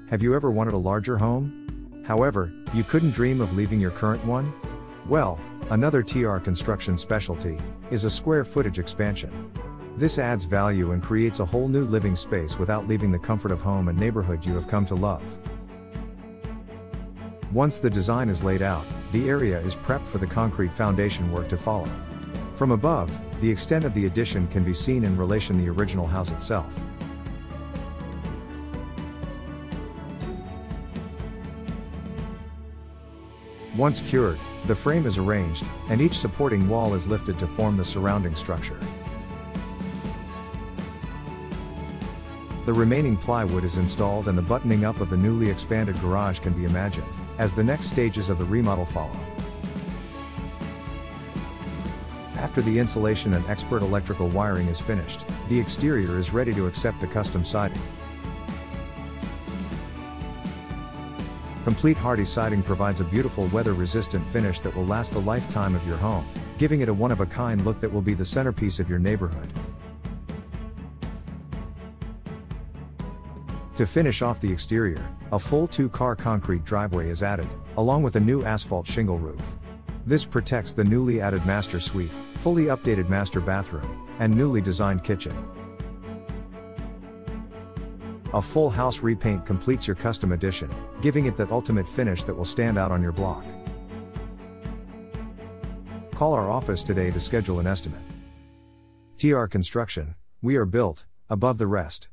Have you ever wanted a larger home? However, you couldn't dream of leaving your current one? Well, another TR construction specialty is a square footage expansion. This adds value and creates a whole new living space without leaving the comfort of home and neighborhood you have come to love. Once the design is laid out, the area is prepped for the concrete foundation work to follow. From above, the extent of the addition can be seen in relation to the original house itself. Once cured, the frame is arranged, and each supporting wall is lifted to form the surrounding structure. The remaining plywood is installed and the buttoning up of the newly expanded garage can be imagined, as the next stages of the remodel follow. After the insulation and expert electrical wiring is finished, the exterior is ready to accept the custom siding. Complete Hardie siding provides a beautiful weather-resistant finish that will last the lifetime of your home, giving it a one-of-a-kind look that will be the centerpiece of your neighborhood. To finish off the exterior, a full 2-car concrete driveway is added, along with a new asphalt shingle roof. This protects the newly added master suite, fully updated master bathroom, and newly designed kitchen. A full house repaint completes your custom addition, giving it that ultimate finish that will stand out on your block. Call our office today to schedule an estimate. TR Construction, we are built above the rest.